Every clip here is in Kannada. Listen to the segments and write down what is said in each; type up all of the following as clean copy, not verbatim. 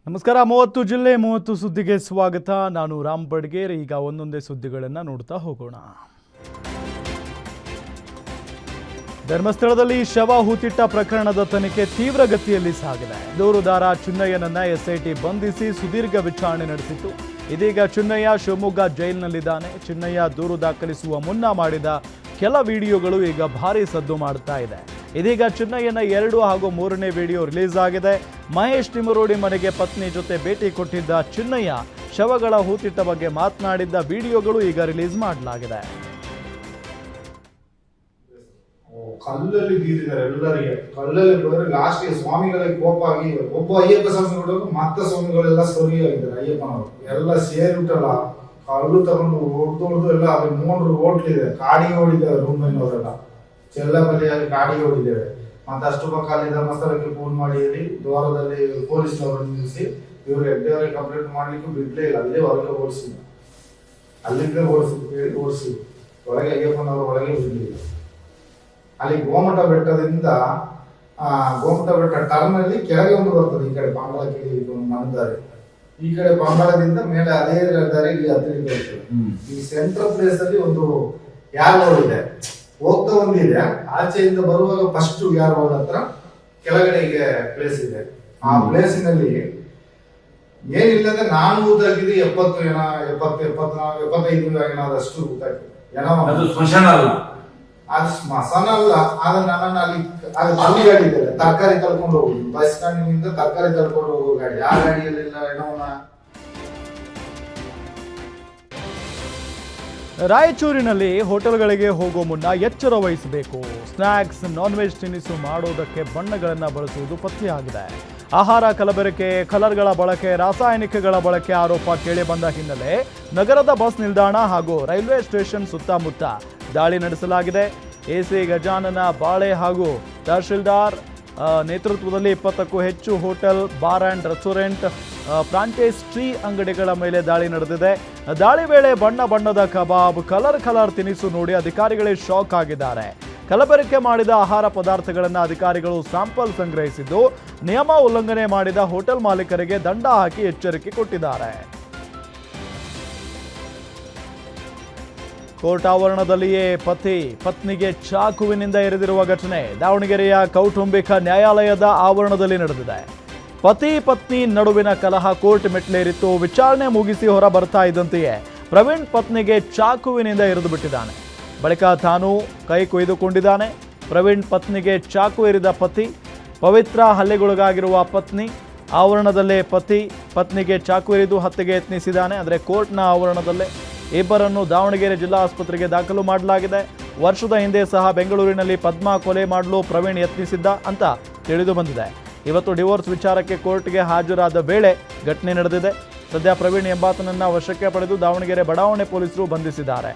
ನಮಸ್ಕಾರ. 30 ಜಿಲ್ಲೆ 30 ಸುದ್ದಿಗೆ ಸ್ವಾಗತ. ನಾನು ರಾಮ್ ಬಡ್ಗೇರ್. ಈಗ ಒಂದೊಂದೇ ಸುದ್ದಿಗಳನ್ನು ನೋಡ್ತಾ ಹೋಗೋಣ. ಧರ್ಮಸ್ಥಳದಲ್ಲಿ ಶವ ಹೂತಿಟ್ಟ ಪ್ರಕರಣದ ತನಿಖೆ ತೀವ್ರಗತಿಯಲ್ಲಿ ಸಾಗಿದೆ. ದೂರುದಾರ ಚಿನ್ನಯ್ಯನನ್ನ ಎಸ್ಐಟಿ ಬಂಧಿಸಿ ಸುದೀರ್ಘ ವಿಚಾರಣೆ ನಡೆಸಿತು. ಇದೀಗ ಚಿನ್ನಯ್ಯ ಶಿವಮೊಗ್ಗ ಜೈಲಿನಲ್ಲಿದ್ದಾನೆ. ಚಿನ್ನಯ್ಯ ದೂರು ದಾಖಲಿಸುವ ಮುನ್ನ ಮಾಡಿದ ಕೆಲ ವಿಡಿಯೋಗಳು ಈಗ ಭಾರಿ ಸದ್ದು ಮಾಡ್ತಾ ಇದೆ. ಇದೀಗ ಚಿನ್ನಯ್ಯನ 2 ಹಾಗೂ 3ನೇ ವಿಡಿಯೋ ರಿಲೀಸ್ ಆಗಿದೆ. ಮಹೇಶ್ ತಿಮರೋಡಿ ಮನೆಗೆ ಪತ್ನಿ ಜೊತೆ ಭೇಟಿ ಕೊಟ್ಟಿದ್ದ ಚಿನ್ನಯ್ಯ ಶವಗಳ ಹೂತಿಟ್ಟ ಬಗ್ಗೆ ಮಾತನಾಡಿದ್ದ ವಿಡಿಯೋಗಳು ಈಗ ರಿಲೀಸ್ ಮಾಡಲಾಗಿದೆ. ಕಲ್ಲಲ್ಲಿ ಬೀರಿದ್ದಾರೆ ಎಲ್ಲರಿಗೆ. ಕಲ್ಲಲ್ಲಿ ಬರೋದು ಲಾಸ್ಟ್ ಸ್ವಾಮಿಗಳಿಗೆ ಕೋಪ ಆಗಿ ಒಬ್ಬ ಅಯ್ಯಪ್ಪ ಶಾಸನಗಳು ಮತ್ತೆ ಸ್ವಾಮಿಗಳೆಲ್ಲ ಸರಿ ಆಗಿದ್ದಾರೆ. ಅಯ್ಯಪ್ಪನವರು ಎಲ್ಲ ಸೇರಿಬಿಟ್ಟಲ್ಲ, ಕಲ್ಲು ತಗೊಂಡು ಹೊಡೆದು ಎಲ್ಲ ಅದು 3 ಹೋಟ್ಲಿದೆ, ಕಾಡಿಗೆ ಹೊಡಿದ್ದಾರೆ. ರೂಮ್ನವರೆಲ್ಲ ಚೆಲ್ಲಬಲ್ಲಿಯಾಗಿ ಕಾಡಿಗೆ ಹೊಡಿದ್ದೇವೆ. ಮತ್ತೆ ಅಷ್ಟು ಪಕ್ಕ ಅಲ್ಲಿ ಧರ್ಮಸ್ಥಳಕ್ಕೆ ಫೋನ್ ಮಾಡಿ ಹೇಳಿ ದ್ವಾರದಲ್ಲಿ ಪೊಲೀಸ್ನವರನ್ನು ನಿಲ್ಲಿಸಿ ಇವರು ಎಡ್ಡೆಯವರಿಗೆ ಕಂಪ್ಲೇಂಟ್ ಮಾಡ್ಲಿಕ್ಕೆ ಬಿಡ್ಲೇ ಇಲ್ಲ. ಅಲ್ಲೇ ಹೊರಗೆ ಓಡಿಸಿ, ಅಲ್ಲಿಂದ ಓಡಿಸಿ ಒಳಗೆ ಅಯ್ಯಪ್ಪನವರು ಒಳಗೆ ಬಿಡಲಿಲ್ಲ. ಅಲ್ಲಿ ಗೋಮಠ ಬೆಟ್ಟದಿಂದ ಗೋಮಠ ಬೆಟ್ಟ ಟರ್ನ್ ಅಲ್ಲಿ ಕೆಳಗೆ ಒಂದು ಬರ್ತದೆ. ಈ ಕಡೆ ಪಾಂಬಳಕ್ಕೆ ಒಂದು ಮನದಾರಿ, ಈ ಕಡೆ ಪಾಂಬಳದಿಂದ ಮೇಲೆ ಅದೇ ದಾರಿ ಇಲ್ಲಿ ಹತ್ತಿರಕ್ಕೆ ಬರ್ತದೆ. ಈ ಸೆಂಟ್ರಲ್ ಪ್ಲೇಸ್ ಅಲ್ಲಿ ಒಂದು ಯಾರ್ ರೋಡ್ ಇದೆ, ಹೋಗ್ತಾ ಒಂದಿದೆ. ಆಚೆಯಿಂದ ಬರುವಾಗ ಫಸ್ಟ್ ಯಾರ್ ರೋಡ್ ಹತ್ರ ಕೆಳಗಡೆ ಈಗ ಪ್ಲೇಸ್ ಇದೆ. ಆ ಪ್ಲೇಸಿನಲ್ಲಿ ಏನಿಲ್ಲದೆ ನಾನು ಊತಾಕಿದ್ದು 70 ಜನ 75 ಏನಾದಷ್ಟು ಊತಾಕಿದೆ. ಅದು ಸ್ಮಶಾನ ಅಲ್ಲ, ಅದು ಸ್ಮಶಾನ ಅಲ್ಲ. ಆದ್ರೆ ನನ್ನನ್ನು ಅಲ್ಲಿ ಅಲ್ಲಿ ಗಾಡಿ ಇದೆ, ತರಕಾರಿ ತಳ್ಕೊಂಡು ಹೋಗುದು. ಬಸ್ ಸ್ಟ್ಯಾಂಡಿನಿಂದ ತರಕಾರಿ ತಳ್ಕೊಂಡು ಹೋಗೋ ಗಾಡಿ, ಆ ಗಾಡಿಯಲ್ಲೆಲ್ಲ ಏನವನ್ನ. ರಾಯಚೂರಿನಲ್ಲಿ ಹೋಟೆಲ್ಗಳಿಗೆ ಹೋಗೋ ಮುನ್ನ ಎಚ್ಚರ ವಹಿಸಬೇಕು. ಸ್ನ್ಯಾಕ್ಸ್, ನಾನ್ ವೆಜ್ ತಿನಿಸು ಮಾಡೋದಕ್ಕೆ ಬಣ್ಣಗಳನ್ನು ಬಳಸುವುದು ಪತ್ತೆಯಾಗಿದೆ. ಆಹಾರ ಕಲಬೆರಕೆ, ಕಲರ್ಗಳ ಬಳಕೆ, ರಾಸಾಯನಿಕಗಳ ಬಳಕೆ ಆರೋಪ ಕೇಳಿಬಂದ ಹಿನ್ನೆಲೆ ನಗರದ ಬಸ್ ನಿಲ್ದಾಣ ಹಾಗೂ ರೈಲ್ವೆ ಸ್ಟೇಷನ್ ಸುತ್ತಮುತ್ತ ದಾಳಿ ನಡೆಸಲಾಗಿದೆ. ಎಸಿ ಗಜಾನನ ಬಾಳೆ ಹಾಗೂ ತಹಶೀಲ್ದಾರ್ ನೇತೃತ್ವದಲ್ಲಿ 20ಕ್ಕೂ ಹೆಚ್ಚು hotel, bar and restaurant, franchise tree ಅಂಗಡಿಗಳ ಮೇಲೆ ದಾಳಿ ನಡೆದಿದೆ. ದಾಳಿ ವೇಳೆ ಬಣ್ಣ ಬಣ್ಣದ ಕಬಾಬ್, ಕಲರ್ ತಿನಿಸು ನೋಡಿ ಅಧಿಕಾರಿಗಳೇ ಶಾಕ್ ಆಗಿದ್ದಾರೆ. ಕಲಬೆರಕೆ ಮಾಡಿದ ಆಹಾರ ಪದಾರ್ಥಗಳನ್ನು ಅಧಿಕಾರಿಗಳು ಸ್ಯಾಂಪಲ್ ಸಂಗ್ರಹಿಸಿದ್ದು ನಿಯಮ ಉಲ್ಲಂಘನೆ ಮಾಡಿದ ಹೋಟೆಲ್ ಮಾಲೀಕರಿಗೆ ದಂಡ ಹಾಕಿ ಎಚ್ಚರಿಕೆ ಕೊಟ್ಟಿದ್ದಾರೆ. ಕೋರ್ಟ್ ಆವರಣದಲ್ಲಿಯೇ ಪತಿ ಪತ್ನಿಗೆ ಚಾಕುವಿನಿಂದ ಎರೆದಿರುವ ಘಟನೆ ದಾವಣಗೆರೆಯ ಕೌಟುಂಬಿಕ ನ್ಯಾಯಾಲಯದ ಆವರಣದಲ್ಲಿ ನಡೆದಿದೆ. ಪತಿ ಪತ್ನಿ ನಡುವಿನ ಕಲಹ ಕೋರ್ಟ್ ಮೆಟ್ಲೇರಿತ್ತು. ವಿಚಾರಣೆ ಮುಗಿಸಿ ಹೊರ ಬರ್ತಾ ಇದ್ದಂತೆಯೇ ಪ್ರವೀಣ್ ಪತ್ನಿಗೆ ಚಾಕುವಿನಿಂದ ಎರೆದು ಬಿಟ್ಟಿದ್ದಾನೆ. ಬಳಿಕ ತಾನು ಕೈ ಕೊಯ್ದುಕೊಂಡಿದ್ದಾನೆ. ಪ್ರವೀಣ್ ಪತ್ನಿಗೆ ಚಾಕು ಎರಿದ ಪತಿ, ಪವಿತ್ರ ಹಲ್ಲೆಗೊಳಗಾಗಿರುವ ಪತ್ನಿ, ಆವರಣದಲ್ಲೇ ಪತಿ ಪತ್ನಿಗೆ ಚಾಕು ಎರಿದು ಹತ್ಯೆಗೆ ಯತ್ನಿಸಿದ್ದಾನೆ. ಅಂದರೆ ಕೋರ್ಟ್ನ ಆವರಣದಲ್ಲೇ ಇಬ್ಬರನ್ನು ದಾವಣಗೆರೆ ಜಿಲ್ಲಾ ಆಸ್ಪತ್ರೆಗೆ ದಾಖಲು ಮಾಡಲಾಗಿದೆ. ವರ್ಷದ ಹಿಂದೆ ಸಹ ಬೆಂಗಳೂರಿನಲ್ಲಿ ಪದ್ಮಾ ಕೊಲೆ ಮಾಡಲು ಪ್ರವೀಣ್ ಯತ್ನಿಸಿದ್ದ ಅಂತ ತಿಳಿದು ಬಂದಿದೆ. ಇವತ್ತು ಡಿವೋರ್ಸ್ ವಿಚಾರಕ್ಕೆ ಕೋರ್ಟ್ಗೆ ಹಾಜರಾದ ವೇಳೆ ಘಟನೆ ನಡೆದಿದೆ. ಸದ್ಯ ಪ್ರವೀಣ್ ಎಂಬಾತನನ್ನ ವಶಕ್ಕೆ ಪಡೆದು ದಾವಣಗೆರೆ ಬಡಾವಣೆ ಪೊಲೀಸರು ಬಂಧಿಸಿದ್ದಾರೆ.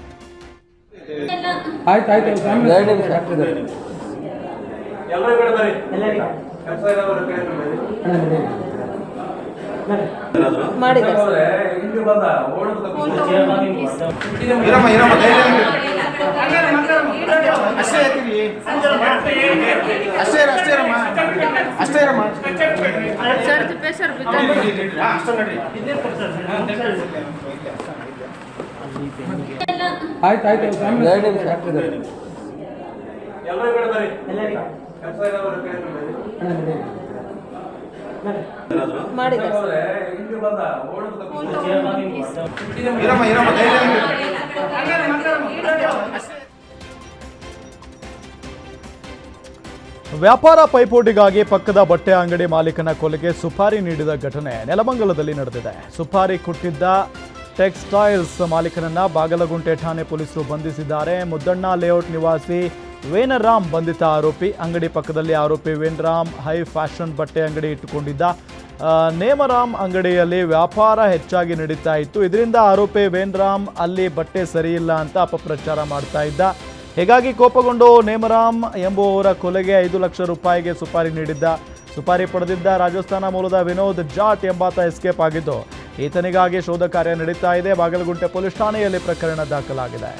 ವ್ಯಾಪಾರ ಪೈಪೋಟಿಗಾಗಿ ಪಕ್ಕದ ಬಟ್ಟೆ ಅಂಗಡಿ ಮಾಲೀಕನ ಕೊಲೆಗೆ ಸುಪಾರಿ ನೀಡಿದ ಘಟನೆ ನೆಲಮಂಗಲದಲ್ಲಿ ನಡೆದಿದೆ. ಸುಪಾರಿ ಕೊಟ್ಟಿದ್ದ ಟೆಕ್ಸ್ಟೈಲ್ಸ್ ಮಾಲೀಕನನ್ನ ಬಾಗಲಗುಂಟೆ ಠಾಣೆ ಪೊಲೀಸರು ಬಂಧಿಸಿದ್ದಾರೆ. ಮುದ್ದಣ್ಣ ಲೇಔಟ್ ನಿವಾಸಿ ವೇನರಾಮ್ ಬಂಧಿತ ಆರೋಪಿ. ಅಂಗಡಿ ಪಕ್ಕದಲ್ಲಿ ಆರೋಪಿ ವೇನರಾಮ್ ಹೈ ಫ್ಯಾಷನ್ ಬಟ್ಟೆ ಅಂಗಡಿ ಇಟ್ಟುಕೊಂಡಿದ್ದ. ನೇಮರಾಮ್ ಅಂಗಡಿಯಲ್ಲಿ ವ್ಯಾಪಾರ ಹೆಚ್ಚಾಗಿ ನಡೀತಾ ಇತ್ತು. ಇದರಿಂದ ಆರೋಪಿ ವೇನರಾಮ್ ಅಲ್ಲಿ ಬಟ್ಟೆ ಸರಿಯಿಲ್ಲ ಅಂತ ಅಪಪ್ರಚಾರ ಮಾಡ್ತಾ ಇದ್ದ. ಹೀಗಾಗಿ ಕೋಪಗೊಂಡು ನೇಮರಾಮ್ ಎಂಬುವವರ ಕೊಲೆಗೆ 5 ಲಕ್ಷ ರೂಪಾಯಿಗೆ ಸುಪಾರಿ ನೀಡಿದ್ದ. ಸುಪಾರಿ ಪಡೆದಿದ್ದ ರಾಜಸ್ಥಾನ ಮೂಲದ ವಿನೋದ್ ಜಾಟ್ ಎಂಬಾತ ಎಸ್ಕೇಪ್ ಆಗಿದ್ದು ಈತನಿಗಾಗಿ ಶೋಧ ಕಾರ್ಯ ನಡೀತಾ ಇದೆ. ಬಾಗಲಗುಂಟೆ ಪೊಲೀಸ್ ಠಾಣೆಯಲ್ಲಿ ಪ್ರಕರಣ ದಾಖಲಾಗಿದೆ.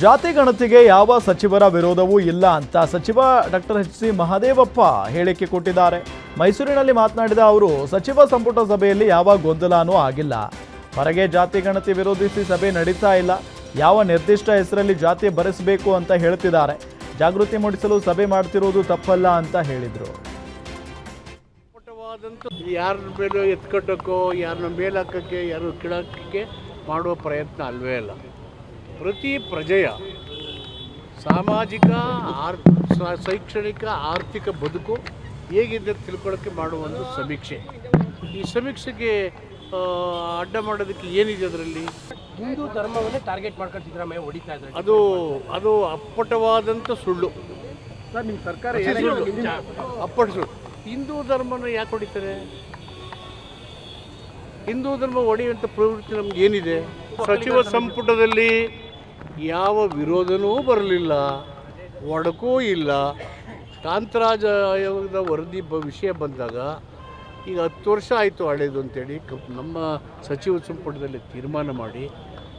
ಜಾತಿ ಗಣತಿಗೆ ಯಾವ ಸಚಿವರ ವಿರೋಧವೂ ಇಲ್ಲ ಅಂತ ಸಚಿವ ಡಾಕ್ಟರ್ ಎಚ್ ಸಿ ಮಹದೇವಪ್ಪ ಹೇಳಿಕೆ ಕೊಟ್ಟಿದ್ದಾರೆ. ಮೈಸೂರಿನಲ್ಲಿ ಮಾತನಾಡಿದ ಅವರು, ಸಚಿವ ಸಂಪುಟ ಸಭೆಯಲ್ಲಿ ಯಾವ ಗೊಂದಲನೂ ಆಗಿಲ್ಲ. ಹೊರಗೆ ಜಾತಿ ಗಣತಿ ವಿರೋಧಿಸಿ ಸಭೆ ನಡೀತಾ ಇಲ್ಲ. ಯಾವ ನಿರ್ದಿಷ್ಟ ಹೆಸರಲ್ಲಿ ಜಾತಿ ಬರೆಸಬೇಕು ಅಂತ ಹೇಳ್ತಿದ್ದಾರೆ. ಜಾಗೃತಿ ಮೂಡಿಸಲು ಸಭೆ ಮಾಡ್ತಿರೋದು ತಪ್ಪಲ್ಲ ಅಂತ ಹೇಳಿದರು. ಯಾರ ಮೇಲೂ ಎತ್ಕಟ್ಟೋಕ್ಕೋ, ಯಾರನ್ನ ಮೇಲಾಕಕ್ಕೆ, ಯಾರು ಕೆಳಕ್ಕೆ ಮಾಡುವ ಪ್ರಯತ್ನ ಅಲ್ವೇ ಅಲ್ಲ. ಪ್ರತಿ ಪ್ರಜೆಯ ಸಾಮಾಜಿಕ, ಶೈಕ್ಷಣಿಕ, ಆರ್ಥಿಕ ಬದುಕು ಹೇಗಿದೆ ತಿಳ್ಕೊಳ್ಳೋಕ್ಕೆ ಮಾಡುವ ಒಂದು ಸಮೀಕ್ಷೆ. ಈ ಸಮೀಕ್ಷೆಗೆ ಅಡ್ಡ ಮಾಡೋದಕ್ಕೆ ಏನಿದೆ ಅದರಲ್ಲಿ? ಹಿಂದೂ ಧರ್ಮವನ್ನೇ ಟಾರ್ಗೆಟ್ ಮಾಡ್ಕೊಂಡು ಸಿದ್ದರಾಮಯ್ಯ ಹೊಡಿತಾ ಇದ್ದಾರೆ. ಅದು ಅಪ್ಪಟವಾದಂಥ ಸುಳ್ಳು. ಸರ್, ನಿಮ್ಮ ಸರ್ಕಾರ ಅಪ್ಪಟ ಸುಳ್ಳು. ಹಿಂದೂ ಧರ್ಮನ ಯಾಕೆ ಹೊಡಿತಾರೆ? ಹಿಂದೂ ಧರ್ಮ ಹೊಡೆಯುವಂಥ ಪ್ರವೃತ್ತಿ ನಮ್ಗೆ ಏನಿದೆ? ಸಚಿವ ಸಂಪುಟದಲ್ಲಿ ಯಾವ ವಿರೋಧನೂ ಬರಲಿಲ್ಲ, ಒಡಕೂ ಇಲ್ಲ. ಕಾಂತರಾಜ್ ಆಯೋಗದ ವರದಿ ವಿಷಯ ಬಂದಾಗ ಈಗ 10 ವರ್ಷ ಆಯಿತು ಹಳೇದು ಅಂತೇಳಿ ನಮ್ಮ ಸಚಿವ ಸಂಪುಟದಲ್ಲಿ ತೀರ್ಮಾನ ಮಾಡಿ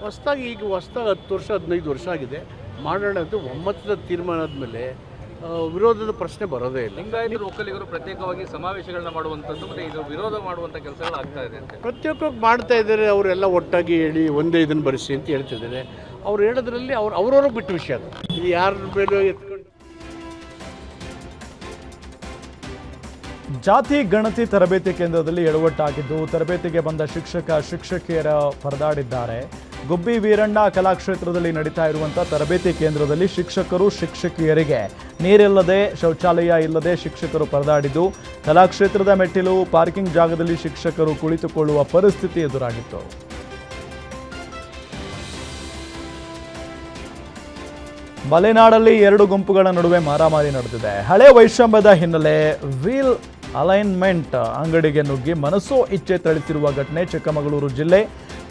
ಹೊಸದಾಗಿ 10 ವರ್ಷ 15 ವರ್ಷ ಆಗಿದೆ ಮಾಡೋಣ ಅಂತ ಒಮ್ಮತದ ತೀರ್ಮಾನ ಆದಮೇಲೆ ವಿರೋಧದ ಪ್ರಶ್ನೆ ಬರೋದೇ ಇಲ್ಲ. ಲಿಂಗಾಯತರು, ಒಕ್ಕಲಿಗರು ಪ್ರತ್ಯೇಕವಾಗಿ ಸಮಾವೇಶಗಳನ್ನ ಮಾಡುವಂಥದ್ದು ಮತ್ತು ಇದು ವಿರೋಧ ಮಾಡುವಂಥ ಕೆಲಸಗಳು ಆಗ್ತಾ ಇದೆ ಅಂತ ಪ್ರತ್ಯೇಕವಾಗಿ ಮಾಡ್ತಾ ಇದ್ದಾರೆ. ಅವರೆಲ್ಲ ಒಟ್ಟಾಗಿ ಹೇಳಿ ಒಂದೇ ಇದನ್ನು ಬರೆಸಿ ಅಂತ ಹೇಳ್ತಿದ್ದಾರೆ. ಅವ್ರು ಹೇಳೋದ್ರಲ್ಲಿ ಅವ್ರವ್ರಿಗೆ ಬಿಟ್ಟು ವಿಷಯ ಅದು. ಇದು ಯಾರ ಮೇಲೂ ಎತ್ಕೊಂಡು ಜಾತಿ ಗಣತಿ ತರಬೇತಿ ಕೇಂದ್ರದಲ್ಲಿ ಎಡವಟ್ಟಾಗಿದ್ದು ತರಬೇತಿಗೆ ಬಂದ ಶಿಕ್ಷಕಿಯರ ಪರದಾಡಿದ್ದಾರೆ. ಗುಬ್ಬಿ ವೀರಣ್ಣ ಕಲಾಕ್ಷೇತ್ರದಲ್ಲಿ ನಡೀತಾ ಇರುವಂಥ ತರಬೇತಿ ಕೇಂದ್ರದಲ್ಲಿ ಶಿಕ್ಷಕಿಯರಿಗೆ ನೀರಿಲ್ಲದೆ, ಶೌಚಾಲಯ ಇಲ್ಲದೆ ಶಿಕ್ಷಕರು ಪರದಾಡಿದ್ದು ಕಲಾಕ್ಷೇತ್ರದ ಮೆಟ್ಟಿಲು ಪಾರ್ಕಿಂಗ್ ಜಾಗದಲ್ಲಿ ಶಿಕ್ಷಕರು ಕುಳಿತುಕೊಳ್ಳುವ ಪರಿಸ್ಥಿತಿ ಎದುರಾಗಿತ್ತು. ಮಲೆನಾಡಲ್ಲಿ 2 ಗುಂಪುಗಳ ನಡುವೆ ಮಾರಾಮಾರಿ ನಡೆದಿದೆ. ಹಳೆ ವೈಷಮ್ಯದ ಹಿನ್ನೆಲೆ ವೀಲ್ ಅಲೈನ್ಮೆಂಟ್ ಅಂಗಡಿಗೆ ನುಗ್ಗಿ ಮನಸೋ ಇಚ್ಛೆ ಥಳಿಸಿರುವ ಘಟನೆ ಚಿಕ್ಕಮಗಳೂರು ಜಿಲ್ಲೆ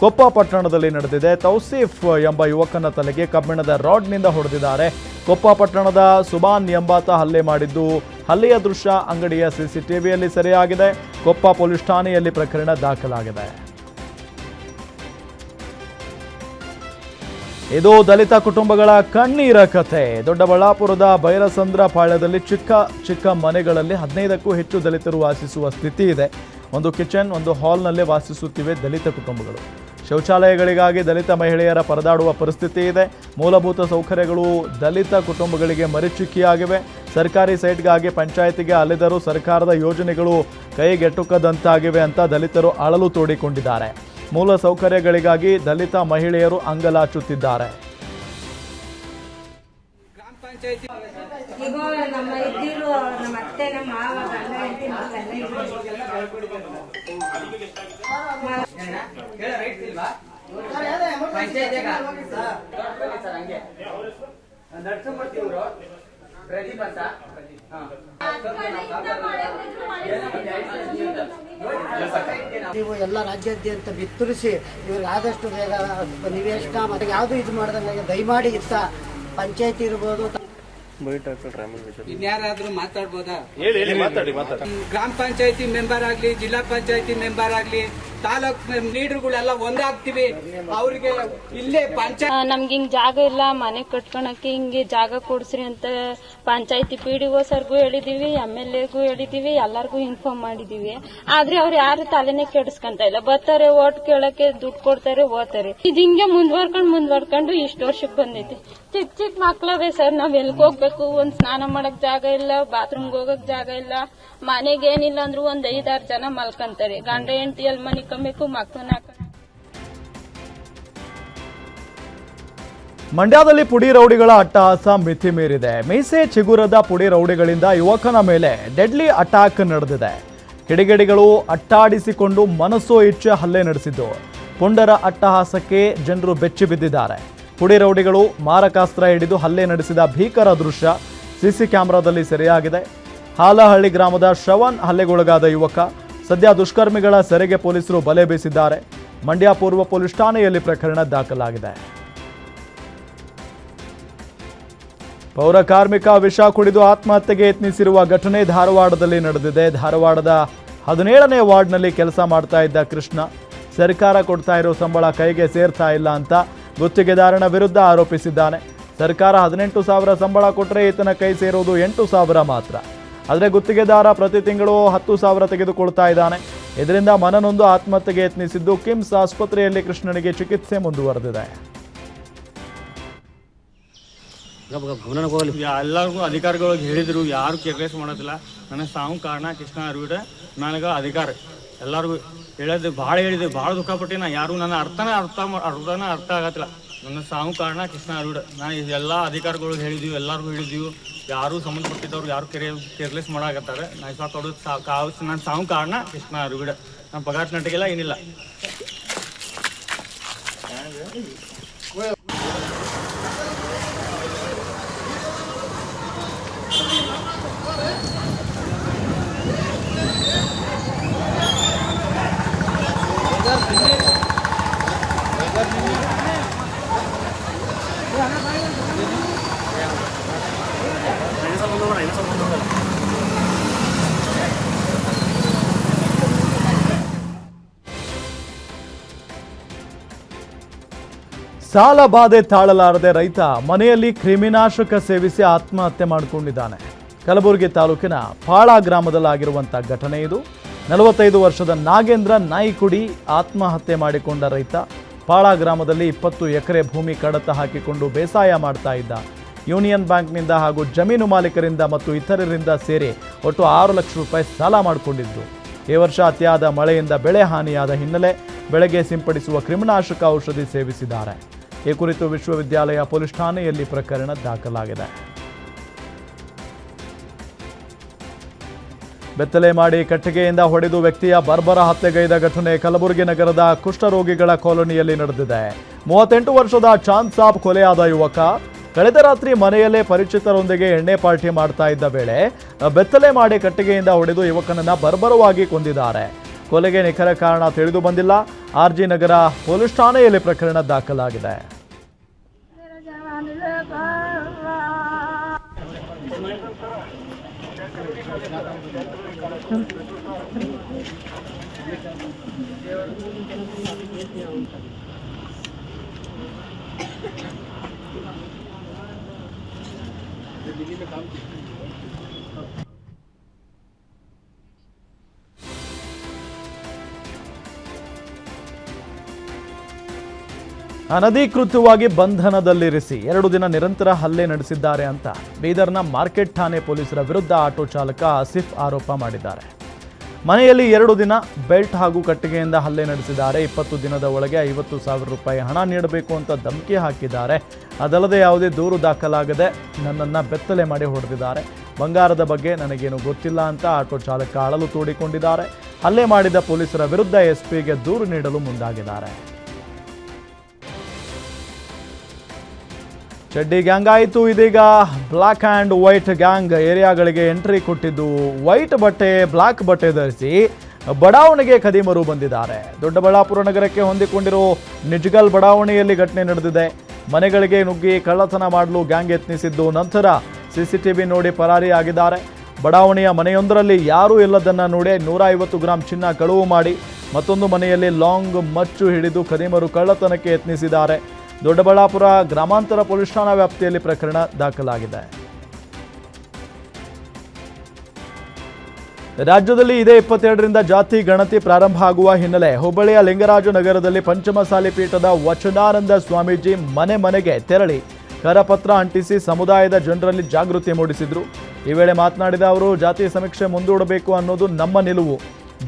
ಕೊಪ್ಪ ಪಟ್ಟಣದಲ್ಲಿ ನಡೆದಿದೆ. ತೌಸೀಫ್ ಎಂಬ ಯುವಕನ ತಲೆಗೆ ಕಬ್ಬಿಣದ ರಾಡ್ನಿಂದ ಹೊಡೆದಿದ್ದಾರೆ. ಕೊಪ್ಪ ಪಟ್ಟಣದ ಸುಬಾನ್ ಎಂಬಾತ ಹಲ್ಲೆ ಮಾಡಿದ್ದು, ಹಲ್ಲೆಯ ದೃಶ್ಯ ಅಂಗಡಿಯ ಸಿಸಿಟಿವಿಯಲ್ಲಿ ಸೆರೆಯಾಗಿದೆ. ಕೊಪ್ಪ ಪೊಲೀಸ್ ಠಾಣೆಯಲ್ಲಿ ಪ್ರಕರಣ ದಾಖಲಾಗಿದೆ. ಇದು ದಲಿತ ಕುಟುಂಬಗಳ ಕಣ್ಣೀರ ಕಥೆ. ದೊಡ್ಡಬಳ್ಳಾಪುರದ ಬೈರಸಂದ್ರ ಪಾಳ್ಯದಲ್ಲಿ ಚಿಕ್ಕ ಮನೆಗಳಲ್ಲಿ 15ಕ್ಕೂ ಹೆಚ್ಚು ದಲಿತರು ವಾಸಿಸುವ ಸ್ಥಿತಿ ಇದೆ. ಒಂದು ಕಿಚನ್, ಒಂದು ಹಾಲ್ನಲ್ಲೇ ವಾಸಿಸುತ್ತಿವೆ ದಲಿತ ಕುಟುಂಬಗಳು. ಶೌಚಾಲಯಗಳಿಗಾಗಿ ದಲಿತ ಮಹಿಳೆಯರ ಪರದಾಡುವ ಪರಿಸ್ಥಿತಿ ಇದೆ. ಮೂಲಭೂತ ಸೌಕರ್ಯಗಳು ದಲಿತ ಕುಟುಂಬಗಳಿಗೆ ಮರೀಚಿಕೆಯಾಗಿವೆ. ಸರ್ಕಾರಿ ಸೈಟ್ಗಾಗಿ ಪಂಚಾಯಿತಿಗೆ ಅಲೆದರೂ ಸರ್ಕಾರದ ಯೋಜನೆಗಳು ಕೈಗೆಟುಕದಂತಾಗಿವೆ ಅಂತ ದಲಿತರು ಅಳಲು ತೋಡಿಕೊಂಡಿದ್ದಾರೆ. ಮೂಲ ಸೌಕರ್ಯಗಳಿಗಾಗಿ ದಲಿತ ಮಹಿಳೆಯರು ಅಂಗಲಾಚುತ್ತಿದ್ದಾರೆ. ಗ್ರಾಮ ಪಂಚಾಯತಿ ಈಗ ನಮ್ಮ ಇದ್ದಿರು ನಮ್ಮ ಅತ್ತೆ ನಮ್ಮ ಮಾವ ಗಂಡ ಹೆಂಡತಿ ನೀವು ಎಲ್ಲ ರಾಜ್ಯಾದ್ಯಂತ ಬಿತ್ತರಿಸಿ ಇವ್ರಿಗೆ ಆದಷ್ಟು ಬೇಗ ನಿವೇಶನ ಮತ್ತೆ ಯಾವುದು ಇದು ಮಾಡ್ದಂಗೆ ದಯಮಾಡಿ ಇತ್ತ ಪಂಚಾಯತಿ ಇರ್ಬೋದು, ಇನ್ಯಾರಾದ್ರೂ ಮಾತಾಡ್ಬೋದಾ? ಗ್ರಾಮ ಪಂಚಾಯತಿ ಮೆಂಬರ್ ಆಗ್ಲಿ, ಜಿಲ್ಲಾ ಪಂಚಾಯತಿ ಮೆಂಬರ್ ಆಗ್ಲಿ, ತಾಲೂಕ್ ಲೀಡರ್ಗಳೆಲ್ಲ ಒಂದಾಗ್ತಿವಿ. ಅವ್ರಿಗೆ ಇಲ್ಲೇ ಪಂಚಾಯತ್ ನಮ್ಗೆ ಹಿಂಗ್ ಜಾಗ ಇಲ್ಲ, ಮನೆ ಕಟ್ಕೊಳಕ್ಕೆ ಹಿಂಗೆ ಜಾಗ ಕೊಡ್ಸ್ರಿ ಅಂತ ಪಂಚಾಯತಿ PDO ಸರ್ಗೂ ಹೇಳಿದೀವಿ, MLAಗೂ ಹೇಳಿದೀವಿ, ಎಲ್ಲಾರ್ಗು ಇನ್ಫಾರ್ಮ್ ಮಾಡಿದೀವಿ. ಆದ್ರೆ ಅವ್ರು ಯಾರು ತಲೆನೇ ಕೆಡಿಸ್ಕೊಂತ ಇಲ್ಲ. ಬರ್ತಾರೆ, ಓಟ್ ಕೇಳಕ್ಕೆ ದುಡ್ಡು ಕೊಡ್ತಾರೆ, ಹೋಗ್ತಾರೆ. ಇದು ಹಿಂಗೆ ಮುಂದ್ವರ್ಕೊಂಡು ಇಷ್ಟು ವರ್ಷಕ್ಕೆ ಬಂದೈತಿ. ಚಿಕ್ಕ ಮಕ್ಳವೆ ಸರ್, ನಾವ್ ಎಲ್ಗ್ ಹೋಗ್ಬೇಕು? ಒಂದ್ ಸ್ನಾನ ಮಾಡಕ್ ಜಾಗ ಇಲ್ಲ, ಬಾತ್ರೂಮ್ಗೆ ಹೋಗಕ್ ಜಾಗ ಇಲ್ಲ. ಮನೆಗೆ ಏನಿಲ್ಲ ಅಂದ್ರೂ ಒಂದ್ 5-6 ಜನ ಮಲ್ಕೊಂತಾರೆ. ಗಂಡ ಹೆಂಡತಿ ಎಲ್ಲಿ ಮನಿಕೊಬೇಕು, ಮಕ್ಕಳನ್ನ ಮಂಡ್ಯದಲ್ಲಿ ಪುಡಿ ರೌಡಿಗಳ ಅಟ್ಟಹಾಸ ಮಿತಿ ಮೀರಿದೆ. ಮೀಸೆ ಚಿಗುರದ ಪುಡಿ ರೌಡಿಗಳಿಂದ ಯುವಕನ ಮೇಲೆ ಡೆಡ್ಲಿ ಅಟ್ಯಾಕ್ ನಡೆದಿದೆ. ಕಿಡಿಗೇಡಿಗಳು ಅಟ್ಟಾಡಿಸಿಕೊಂಡು ಮನಸೋ ಇಚ್ಛೆ ಹಲ್ಲೆ ನಡೆಸಿದ್ದು, ಪುಂಡರ ಅಟ್ಟಹಾಸಕ್ಕೆ ಜನರು ಬೆಚ್ಚಿ ಬಿದ್ದಿದ್ದಾರೆ. ಪುಡಿ ರೌಡಿಗಳು ಮಾರಕಾಸ್ತ್ರ ಹಿಡಿದು ಹಲ್ಲೆ ನಡೆಸಿದ ಭೀಕರ ದೃಶ್ಯ ಸಿಸಿ ಕ್ಯಾಮೆರಾದಲ್ಲಿ ಸೆರೆಯಾಗಿದೆ. ಹಾಲಹಳ್ಳಿ ಗ್ರಾಮದ ಶ್ರವಣ್ ಹಲ್ಲೆಗೊಳಗಾದ ಯುವಕ. ಸದ್ಯ ದುಷ್ಕರ್ಮಿಗಳ ಸೆರೆಗೆ ಪೊಲೀಸರು ಬಲೆ ಬೀಸಿದ್ದಾರೆ. ಮಂಡ್ಯ ಪೂರ್ವ ಪೊಲೀಸ್ ಠಾಣೆಯಲ್ಲಿ ಪ್ರಕರಣ ದಾಖಲಾಗಿದೆ. ಪೌರ ಕಾರ್ಮಿಕ ವಿಷ ಕುಡಿದು ಆತ್ಮಹತ್ಯೆಗೆ ಯತ್ನಿಸಿರುವ ಘಟನೆ ಧಾರವಾಡದಲ್ಲಿ ನಡೆದಿದೆ. ಧಾರವಾಡದ 17ನೇ ವಾರ್ಡ್ನಲ್ಲಿ ಕೆಲಸ ಮಾಡ್ತಾ ಇದ್ದ ಕೃಷ್ಣ ಸರ್ಕಾರ ಕೊಡ್ತಾ ಇರೋ ಸಂಬಳ ಕೈಗೆ ಸೇರ್ತಾ ಇಲ್ಲ ಅಂತ ಗುತ್ತಿಗೆದಾರನ ವಿರುದ್ಧ ಆರೋಪಿಸಿದ್ದಾನೆ. ಸರ್ಕಾರ 18,000 ಸಂಬಳ ಕೊಟ್ಟರೆ ಈತನ ಕೈ ಸೇರೋದು 8,000 ಮಾತ್ರ. ಆದರೆ ಗುತ್ತಿಗೆದಾರ ಪ್ರತಿ ತಿಂಗಳು 10,000 ತೆಗೆದುಕೊಳ್ತಾ ಇದ್ದಾನೆ. ಇದರಿಂದ ಮನನೊಂದು ಆತ್ಮಹತ್ಯೆಗೆ ಯತ್ನಿಸಿದ್ದು ಕಿಮ್ಸ್ ಆಸ್ಪತ್ರೆಯಲ್ಲಿ ಕೃಷ್ಣನಿಗೆ ಚಿಕಿತ್ಸೆ ಮುಂದುವರೆದಿದೆ. ಎಲ್ಲರಿಗೂ ಅಧಿಕಾರಿಗಳಿಗೆ ಹೇಳಿದ್ರು, ಯಾರು ಕೇರ್ಲೆಸ್ ಮಾಡೋದಿಲ್ಲ. ನನಗೆ ಸಾವು ಕಾರಣ ಕೃಷ್ಣ ಅರ್ವಿಡ, ನನಗೆ ಅಧಿಕಾರ ಎಲ್ಲರಿಗೂ ಹೇಳಿದ್ವಿ, ಭಾಳ ಹೇಳಿದ್ವಿ, ಭಾಳ ದುಃಖಪಟ್ಟಿನ. ಯಾರು ನನ್ನ ಅರ್ಥನೇ ಅರ್ಥ ಆಗತ್ತಿಲ್ಲ. ನನ್ನ ಸಾವು ಕಾರಣ ಕೃಷ್ಣ ಅರ್ವಿಡ. ನಾನು ಎಲ್ಲ ಅಧಿಕಾರಿಗಳಿಗೆ ಹೇಳಿದ್ದೀವಿ, ಎಲ್ಲರಿಗೂ ಹೇಳಿದ್ದೀವಿ, ಯಾರು ಸಂಬಂಧಪಟ್ಟಿದ್ದವ್ರು ಯಾರು ಕೇರ್ಲೆಸ್ ಮಾಡಾಕತ್ತಾರೆ. ನಾನು ಕೊಡೋದು ನನ್ನ ಸಾವು ಕಾರಣ ಕೃಷ್ಣ ಅರ್ವಿಡ. ನನ್ನ ಪಗಾರ ನಟಿಗೆಲ್ಲ ಏನಿಲ್ಲ. ಸಾಲ ಬಾಧೆ ತಾಳಲಾರದೆ ರೈತ ಮನೆಯಲ್ಲಿ ಕ್ರಿಮಿನಾಶಕ ಸೇವಿಸಿ ಆತ್ಮಹತ್ಯೆ ಮಾಡಿಕೊಂಡಿದ್ದಾನೆ. ಕಲಬುರಗಿ ತಾಲೂಕಿನ ಪಾಳ ಗ್ರಾಮದಲ್ಲಾಗಿರುವಂಥ ಘಟನೆ ಇದು. 45 ವರ್ಷದ ನಾಗೇಂದ್ರ ನಾಯಿಕುಡಿ ಆತ್ಮಹತ್ಯೆ ಮಾಡಿಕೊಂಡ ರೈತ. ಪಾಳ ಗ್ರಾಮದಲ್ಲಿ 20 ಎಕರೆ ಭೂಮಿ ಕಡತ ಹಾಕಿಕೊಂಡು ಬೇಸಾಯ ಮಾಡ್ತಾ ಇದ್ದ. ಯೂನಿಯನ್ ಬ್ಯಾಂಕ್ನಿಂದ ಹಾಗೂ ಜಮೀನು ಮಾಲೀಕರಿಂದ ಮತ್ತು ಇತರರಿಂದ ಸೇರಿ ಒಟ್ಟು 6 ಲಕ್ಷ ರೂಪಾಯಿ ಸಾಲ ಮಾಡಿಕೊಂಡಿದ್ದು. ಈ ವರ್ಷ ಅತಿಯಾದ ಮಳೆಯಿಂದ ಬೆಳೆ ಹಾನಿಯಾದ ಹಿನ್ನೆಲೆ ಬೆಳೆಗೆ ಸಿಂಪಡಿಸುವ ಕ್ರಿಮಿನಾಶಕ ಔಷಧಿ ಸೇವಿಸಿದ್ದಾರೆ. ಈ ಕುರಿತು ವಿಶ್ವವಿದ್ಯಾಲಯ ಪೊಲೀಸ್ ಠಾಣೆಯಲ್ಲಿ ಪ್ರಕರಣ ದಾಖಲಾಗಿದೆ. ಬೆತ್ತಲೆ ಮಾಡಿ ಕಟ್ಟಿಗೆಯಿಂದ ಹೊಡೆದು ವ್ಯಕ್ತಿಯ ಬರ್ಬರ ಹತ್ಯೆಗೈದ ಘಟನೆ ಕಲಬುರಗಿ ನಗರದ ಕುಷ್ಠರೋಗಿಗಳ ಕಾಲೋನಿಯಲ್ಲಿ ನಡೆದಿದೆ. 38 ವರ್ಷದ ಚಾಂದ್ ಸಾಬ್ ಕೊಲೆಯಾದ ಯುವಕ ಕಳೆದ ರಾತ್ರಿ ಮನೆಯಲ್ಲೇ ಪರಿಚಿತರೊಂದಿಗೆ ಎಣ್ಣೆ ಪಾರ್ಟಿ ಮಾಡ್ತಾ ಇದ್ದ ವೇಳೆ ಬೆತ್ತಲೆ ಮಾಡಿ ಕಟ್ಟಿಗೆಯಿಂದ ಹೊಡೆದು ಯುವಕನನ್ನ ಬರ್ಬರವಾಗಿ ಕೊಂದಿದ್ದಾರೆ. ಕೊಲೆಗೆ ನಿಖರ ಕಾರಣ ತಿಳಿದು ಬಂದಿಲ್ಲ. ಆರ್ಜಿ ನಗರ ಪೊಲೀಸ್ ಠಾಣೆಯಲ್ಲಿ ಪ್ರಕರಣ ದಾಖಲಾಗಿದೆ. ಅನಧಿಕೃತವಾಗಿ ಬಂಧನದಲ್ಲಿರಿಸಿ 2 ದಿನ ನಿರಂತರ ಹಲ್ಲೆ ನಡೆಸಿದ್ದಾರೆ ಅಂತ ಬೀದರ್ನ ಮಾರ್ಕೆಟ್ ಠಾಣೆ ಪೊಲೀಸರ ವಿರುದ್ಧ ಆಟೋ ಚಾಲಕ ಆಸಿಫ್ ಆರೋಪ ಮಾಡಿದ್ದಾರೆ. ಮನೆಯಲ್ಲಿ 2 ದಿನ ಬೆಲ್ಟ್ ಹಾಗೂ ಕಟ್ಟಿಗೆಯಿಂದ ಹಲ್ಲೆ ನಡೆಸಿದ್ದಾರೆ. 20 ದಿನದ ಒಳಗೆ 50,000 ರೂಪಾಯಿ ಹಣ ನೀಡಬೇಕು ಅಂತ ಧಮಕಿ ಹಾಕಿದ್ದಾರೆ. ಅದಲ್ಲದೆ ಯಾವುದೇ ದೂರು ದಾಖಲಾಗದೆ ನನ್ನನ್ನು ಬೆತ್ತಲೆ ಮಾಡಿ ಹೊಡೆದಿದ್ದಾರೆ. ಬಂಗಾರದ ಬಗ್ಗೆ ನನಗೇನು ಗೊತ್ತಿಲ್ಲ ಅಂತ ಆಟೋ ಚಾಲಕ ಅಳಲು ತೋಡಿಕೊಂಡಿದ್ದಾರೆ. ಹಲ್ಲೆ ಮಾಡಿದ ಪೊಲೀಸರ ವಿರುದ್ಧ ಎಸ್ಪಿಗೆ ದೂರು ನೀಡಲು ಮುಂದಾಗಿದ್ದಾರೆ. ಚಡ್ಡಿ ಗ್ಯಾಂಗ್ ಆಯಿತು. ಇದೀಗ ಬ್ಲ್ಯಾಕ್ ಆ್ಯಂಡ್ ವೈಟ್ ಗ್ಯಾಂಗ್ ಏರಿಯಾಗಳಿಗೆ ಎಂಟ್ರಿ ಕೊಟ್ಟಿದ್ದು. ವೈಟ್ ಬಟ್ಟೆ ಬ್ಲ್ಯಾಕ್ ಬಟ್ಟೆ ಧರಿಸಿ ಬಡಾವಣೆಗೆ ಖದೀಮರು ಬಂದಿದ್ದಾರೆ. ದೊಡ್ಡಬಳ್ಳಾಪುರ ನಗರಕ್ಕೆ ಹೊಂದಿಕೊಂಡಿರೋ ನಿಜ್ಗಲ್ ಬಡಾವಣೆಯಲ್ಲಿ ಘಟನೆ ನಡೆದಿದೆ. ಮನೆಗಳಿಗೆ ನುಗ್ಗಿ ಕಳ್ಳತನ ಮಾಡಲು ಗ್ಯಾಂಗ್ ಯತ್ನಿಸಿದ್ದು ನಂತರ ಸಿಸಿಟಿವಿ ನೋಡಿ ಪರಾರಿಯಾಗಿದ್ದಾರೆ. ಬಡಾವಣೆಯ ಮನೆಯೊಂದರಲ್ಲಿ ಯಾರೂ ಇಲ್ಲದನ್ನು ನೋಡಿ 150 ಗ್ರಾಂ ಚಿನ್ನ ಕಳುವು ಮಾಡಿ ಮತ್ತೊಂದು ಮನೆಯಲ್ಲಿ ಲಾಂಗ್ ಮಚ್ಚು ಹಿಡಿದು ಖದೀಮರು ಕಳ್ಳತನಕ್ಕೆ ಯತ್ನಿಸಿದ್ದಾರೆ. ದೊಡ್ಡಬಳ್ಳಾಪುರ ಗ್ರಾಮಾಂತರ ಪೊಲೀಸ್ ಠಾಣಾ ವ್ಯಾಪ್ತಿಯಲ್ಲಿ ಪ್ರಕರಣ ದಾಖಲಾಗಿದೆ. ರಾಜ್ಯದಲ್ಲಿ ಇದೇ 22ರಿಂದ ಜಾತಿ ಗಣತಿ ಪ್ರಾರಂಭ ಆಗುವ ಹಿನ್ನೆಲೆ ಹುಬ್ಬಳ್ಳಿಯ ಲಿಂಗರಾಜನಗರದಲ್ಲಿ ಪಂಚಮಸಾಲಿ ಪೀಠದ ವಚನಾನಂದ ಸ್ವಾಮೀಜಿ ಮನೆ ಮನೆಗೆ ತೆರಳಿ ಕರಪತ್ರ ಅಂಟಿಸಿ ಸಮುದಾಯದ ಜನರಲ್ಲಿ ಜಾಗೃತಿ ಮೂಡಿಸಿದ್ರು. ಈ ವೇಳೆ ಮಾತನಾಡಿದ ಅವರು, ಜಾತಿ ಸಮೀಕ್ಷೆ ಮುಂದೂಡಬೇಕು ಅನ್ನೋದು ನಮ್ಮ ನಿಲುವು.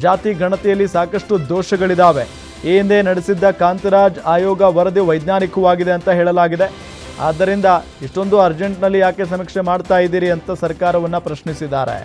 ಜಾತಿ ಗಣತಿಯಲ್ಲಿ ಸಾಕಷ್ಟು ದೋಷಗಳಿದ್ದಾವೆ. ಈ ಹಿಂದೆ ನಡೆಸಿದ್ದ ಕಾಂತರಾಜ್ ಆಯೋಗ ವರದಿ ವೈಜ್ಞಾನಿಕವಾಗಿದೆ ಅಂತ ಹೇಳಲಾಗಿದೆ. ಆದ್ದರಿಂದ ಇಷ್ಟೊಂದು ಅರ್ಜೆಂಟ್ನಲ್ಲಿ ಯಾಕೆ ಸಮೀಕ್ಷೆ ಮಾಡ್ತಾ ಇದ್ದೀರಿ ಅಂತ ಸರ್ಕಾರವನ್ನು ಪ್ರಶ್ನಿಸಿದ್ದಾರೆ.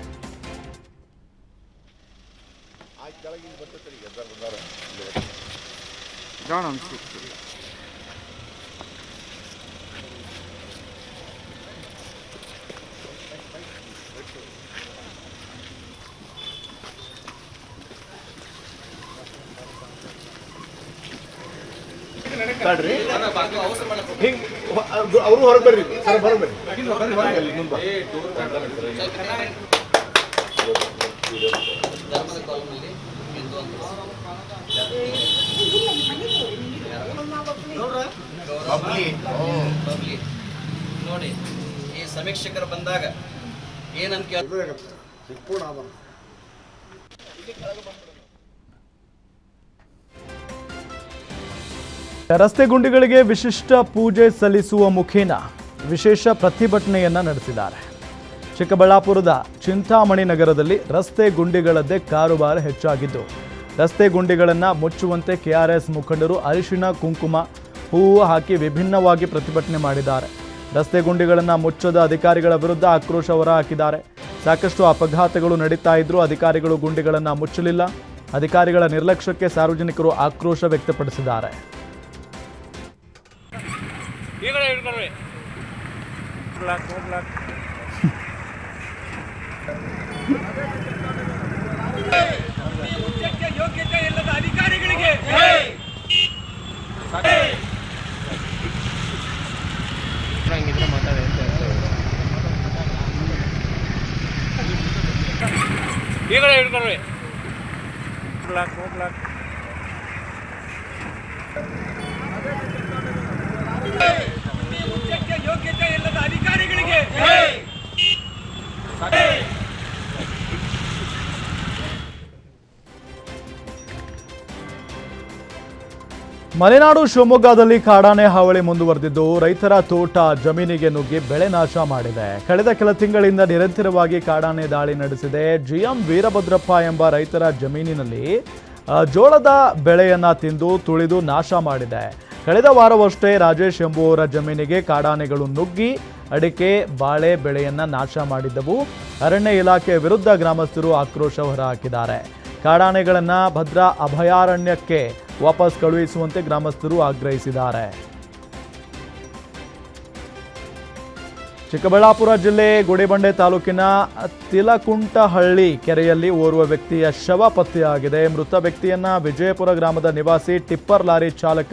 ಅವರು ಹೊರಗೆ ಬರ್ರಿ ಸರ್, ಹೊರಗೆ ಬರ್ರಿ. ನೋಡಿ ಈ ಸಮೀಕ್ಷಕರು ಬಂದಾಗ ಏನಂತ ಕೇಳ ರಸ್ತೆ ಗುಂಡಿಗಳಿಗೆ ವಿಶಿಷ್ಟ ಪೂಜೆ ಸಲ್ಲಿಸುವ ಮುಖೇನ ವಿಶೇಷ ಪ್ರತಿಭಟನೆಯನ್ನ ನಡೆಸಿದ್ದಾರೆ. ಚಿಕ್ಕಬಳ್ಳಾಪುರದ ಚಿಂತಾಮಣಿ ನಗರದಲ್ಲಿ ರಸ್ತೆ ಗುಂಡಿಗಳದ್ದೇ ಕಾರುಬಾರು ಹೆಚ್ಚಾಗಿದ್ದು, ರಸ್ತೆ ಗುಂಡಿಗಳನ್ನು ಮುಚ್ಚುವಂತೆ ಕೆಆರ್ಎಸ್ ಮುಖಂಡರು ಅರಿಶಿಣ ಕುಂಕುಮ ಹೂವು ಹಾಕಿ ವಿಭಿನ್ನವಾಗಿ ಪ್ರತಿಭಟನೆ ಮಾಡಿದ್ದಾರೆ. ರಸ್ತೆ ಗುಂಡಿಗಳನ್ನು ಮುಚ್ಚದ ಅಧಿಕಾರಿಗಳ ವಿರುದ್ಧ ಆಕ್ರೋಶ ಹೊರಹಾಕಿದ್ದಾರೆ. ಸಾಕಷ್ಟು ಅಪಘಾತಗಳು ನಡೀತಾ ಇದ್ರೂ ಅಧಿಕಾರಿಗಳು ಗುಂಡಿಗಳನ್ನು ಮುಚ್ಚಲಿಲ್ಲ. ಅಧಿಕಾರಿಗಳ ನಿರ್ಲಕ್ಷ್ಯಕ್ಕೆ ಸಾರ್ವಜನಿಕರು ಆಕ್ರೋಶ ವ್ಯಕ್ತಪಡಿಸಿದ್ದಾರೆ. ಯೋಗ್ಯತೆ ಇಲ್ಲದ ಅಧಿಕಾರಿಗಳಿಗೆ ಯೋಗ್ಯತೆ ಇಲ್ಲದ ಅಧಿಕಾರಿಗಳಿಗೆ ಮಲೆನಾಡು ಶಿವಮೊಗ್ಗದಲ್ಲಿ ಕಾಡಾನೆ ಹಾವಳಿ ಮುಂದುವರೆದಿದ್ದು ರೈತರ ತೋಟ ಜಮೀನಿಗೆ ನುಗ್ಗಿ ಬೆಳೆ ನಾಶ ಮಾಡಿದೆ. ಕಳೆದ ಕೆಲ ತಿಂಗಳಿಂದ ನಿರಂತರವಾಗಿ ಕಾಡಾನೆ ದಾಳಿ ನಡೆಸಿದೆ. ಜಿಎಂ ವೀರಭದ್ರಪ್ಪ ಎಂಬ ರೈತರ ಜಮೀನಿನಲ್ಲಿ ಜೋಳದ ಬೆಳೆಯನ್ನ ತಿಂದು ತುಳಿದು ನಾಶ ಮಾಡಿದೆ. ಕಳೆದ ವಾರವಷ್ಟೇ ರಾಜೇಶ್ ಎಂಬುವರ ಜಮೀನಿಗೆ ಕಾಡಾನೆಗಳು ನುಗ್ಗಿ ಅಡಿಕೆ ಬಾಳೆ ಬೆಳೆಯನ್ನ ನಾಶ ಮಾಡಿದ್ದವು. ಅರಣ್ಯ ಇಲಾಖೆ ವಿರುದ್ಧ ಗ್ರಾಮಸ್ಥರು ಆಕ್ರೋಶ ಹೊರಹಾಕಿದ್ದಾರೆ. ಕಾಡಾನೆಗಳನ್ನು ಭದ್ರಾ ಅಭಯಾರಣ್ಯಕ್ಕೆ ವಾಪಸ್ ಕಳುಹಿಸುವಂತೆ ಗ್ರಾಮಸ್ಥರು ಆಗ್ರಹಿಸಿದ್ದಾರೆ. ಚಿಕ್ಕಬಳ್ಳಾಪುರ ಜಿಲ್ಲೆ ಗುಡಿಬಂಡೆ ತಾಲೂಕಿನ ತಿಲಕುಂಟಹಳ್ಳಿ ಕೆರೆಯಲ್ಲಿ ಓರ್ವ ವ್ಯಕ್ತಿಯ ಶವ ಪತ್ತೆಯಾಗಿದೆ. ಮೃತ ವ್ಯಕ್ತಿಯನ್ನ ವಿಜಯಪುರ ಗ್ರಾಮದ ನಿವಾಸಿ ಟಿಪ್ಪರ್ ಲಾರಿ ಚಾಲಕ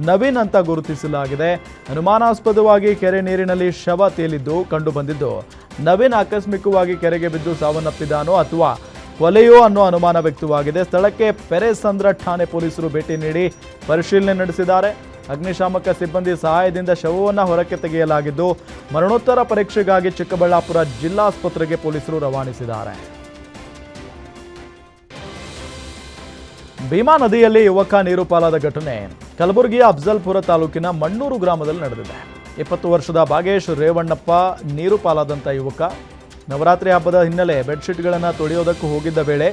ನವೀನ್ ಅಂತ ಗುರುತಿಸಲಾಗಿದೆ. ಅನುಮಾನಾಸ್ಪದವಾಗಿ ಕೆರೆ ನೀರಿನಲ್ಲಿ ಶವ ತೇಲಿದ್ದು ಕಂಡುಬಂದಿದ್ದು, ನವೀನ್ ಆಕಸ್ಮಿಕವಾಗಿ ಕೆರೆಗೆ ಬಿದ್ದು ಸಾವನ್ನಪ್ಪಿದಾನೋ ಅಥವಾ ಕೊಲೆಯೋ ಅನ್ನೋ ಅನುಮಾನ ವ್ಯಕ್ತವಾಗಿದೆ. ಸ್ಥಳಕ್ಕೆ ಪೆರೇಸಂದ್ರ ಠಾಣೆ ಪೊಲೀಸರು ಭೇಟಿ ನೀಡಿ ಪರಿಶೀಲನೆ ನಡೆಸಿದ್ದಾರೆ. ಅಗ್ನಿಶಾಮಕ ಸಿಬ್ಬಂದಿ ಸಹಾಯದಿಂದ ಶವವನ್ನು ಹೊರಕ್ಕೆ ತೆಗೆಯಲಾಗಿದ್ದು, ಮರಣೋತ್ತರ ಪರೀಕ್ಷೆಗಾಗಿ ಚಿಕ್ಕಬಳ್ಳಾಪುರ ಜಿಲ್ಲಾಸ್ಪತ್ರೆಗೆ ಪೊಲೀಸರು ರವಾನಿಸಿದ್ದಾರೆ. ಭೀಮಾ ನದಿಯಲ್ಲಿ ಯುವಕ ನೀರು ಪಾಲಾದ ಘಟನೆ ಕಲಬುರಗಿಯ ಅಫ್ಜಲ್ಪುರ ತಾಲೂಕಿನ ಮಣ್ಣೂರು ಗ್ರಾಮದಲ್ಲಿ ನಡೆದಿದೆ. 20 ವರ್ಷದ ಭಾಗೇಶ್ ರೇವಣ್ಣಪ್ಪ ನೀರು ಪಾಲಾದಂಥ ಯುವಕ ನವರಾತ್ರಿ ಹಬ್ಬದ ಹಿನ್ನೆಲೆ ಬೆಡ್ಶೀಟ್ಗಳನ್ನು ತೊಳೆಯೋದಕ್ಕೂ ಹೋಗಿದ್ದ ವೇಳೆ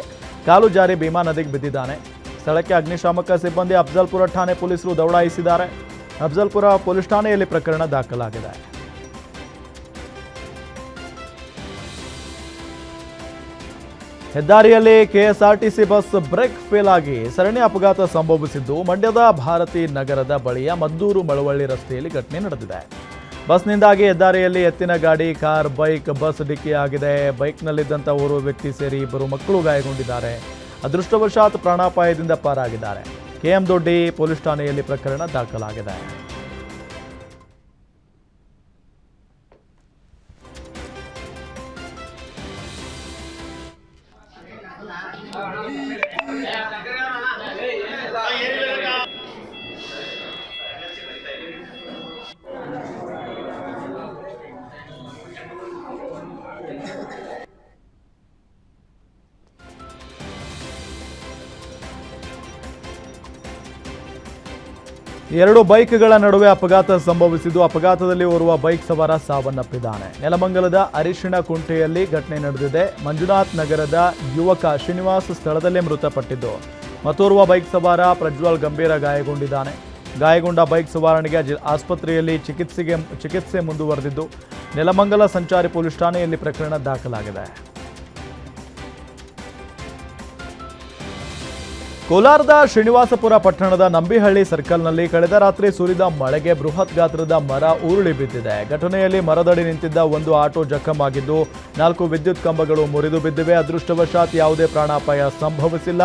ಕಾಲು ಜಾರಿ ಭೀಮಾ ನದಿಗೆ ಬಿದ್ದಿದ್ದಾನೆ. ಸ್ಥಳಕ್ಕೆ ಅಗ್ನಿಶಾಮಕ ಸಿಬ್ಬಂದಿ ಅಫ್ಜಲ್ಪುರ ಠಾಣೆ ಪೊಲೀಸರು ದೌಡಾಯಿಸಿದ್ದಾರೆ. ಅಫ್ಜಲ್ಪುರ ಪೊಲೀಸ್ ಠಾಣೆಯಲ್ಲಿ ಪ್ರಕರಣ ದಾಖಲಾಗಿದೆ. ಹೆದ್ದಾರಿಯಲ್ಲಿ ಕೆಎಸ್ಆರ್ಟಿಸಿ ಬಸ್ ಬ್ರೇಕ್ ಫೇಲ್ ಆಗಿ ಸರಣಿ ಅಪಘಾತ ಸಂಭವಿಸಿದ್ದು, ಮಂಡ್ಯದ ಭಾರತಿ ನಗರದ ಬಳಿಯ ಮದ್ದೂರು ಮಳವಳ್ಳಿ ರಸ್ತೆಯಲ್ಲಿ ಘಟನೆ ನಡೆದಿದೆ. ಬಸ್ನಿಂದಾಗಿ ಹೆದ್ದಾರಿಯಲ್ಲಿ ಎತ್ತಿನ ಗಾಡಿ, ಕಾರ್, ಬೈಕ್, ಬಸ್ ಡಿಕ್ಕಿಯಾಗಿದೆ. ಬೈಕ್ನಲ್ಲಿದ್ದಂಥ ಓರ್ವ ವ್ಯಕ್ತಿ ಸೇರಿ 2 ಮಕ್ಕಳು ಗಾಯಗೊಂಡಿದ್ದಾರೆ. ಅದೃಷ್ಟವಶಾತ್ ಪ್ರಾಣಾಪಾಯದಿಂದ ಪಾರಾಗಿದ್ದಾರೆ. ಕೆಎಂ ದೊಡ್ಡಿ ಪೊಲೀಸ್ ಠಾಣೆಯಲ್ಲಿ ಪ್ರಕರಣ ದಾಖಲಾಗಿದೆ. ಎರಡು ಬೈಕ್ಗಳ ನಡುವೆ ಅಪಘಾತ ಸಂಭವಿಸಿದ್ದು, ಅಪಘಾತದಲ್ಲಿ ಓರ್ವ ಬೈಕ್ ಸವಾರ ಸಾವನ್ನಪ್ಪಿದ್ದಾನೆ. ನೆಲಮಂಗಲದ ಅರಿಶಿಣ ಕುಂಟೆಯಲ್ಲಿ ಘಟನೆ ನಡೆದಿದೆ. ಮಂಜುನಾಥ್ ನಗರದ ಯುವಕ ಶ್ರೀನಿವಾಸ್ ಸ್ಥಳದಲ್ಲೇ ಮೃತಪಟ್ಟಿದ್ದು, ಮತ್ತೋರ್ವ ಬೈಕ್ ಸವಾರ ಪ್ರಜ್ವಲ್ ಗಂಭೀರ ಗಾಯಗೊಂಡಿದ್ದಾನೆ. ಗಾಯಗೊಂಡ ಬೈಕ್ ಸವಾರನಿಗೆ ಆಸ್ಪತ್ರೆಯಲ್ಲಿ ಚಿಕಿತ್ಸೆ ಮುಂದುವರೆದಿದ್ದು, ನೆಲಮಂಗಲ ಸಂಚಾರಿ ಪೊಲೀಸ್ ಠಾಣೆಯಲ್ಲಿ ಪ್ರಕರಣ ದಾಖಲಾಗಿದೆ. ಕೋಲಾರದ ಶ್ರೀನಿವಾಸಪುರ ಪಟ್ಟಣದ ನಂಬಿಹಳ್ಳಿ ಸರ್ಕಲ್ನಲ್ಲಿ ಕಳೆದ ರಾತ್ರಿ ಸುರಿದ ಮಳೆಗೆ ಬೃಹತ್ ಗಾತ್ರದ ಮರ ಉರುಳಿ ಬಿದ್ದಿದೆ. ಘಟನೆಯಲ್ಲಿ ಮರದಡಿ ನಿಂತಿದ್ದ ಒಂದು ಆಟೋ ಜಖಮಾಗಿದ್ದು, 4 ವಿದ್ಯುತ್ ಕಂಬಗಳು ಮುರಿದು ಬಿದ್ದಿವೆ. ಅದೃಷ್ಟವಶಾತ್ ಯಾವುದೇ ಪ್ರಾಣಾಪಾಯ ಸಂಭವಿಸಿಲ್ಲ.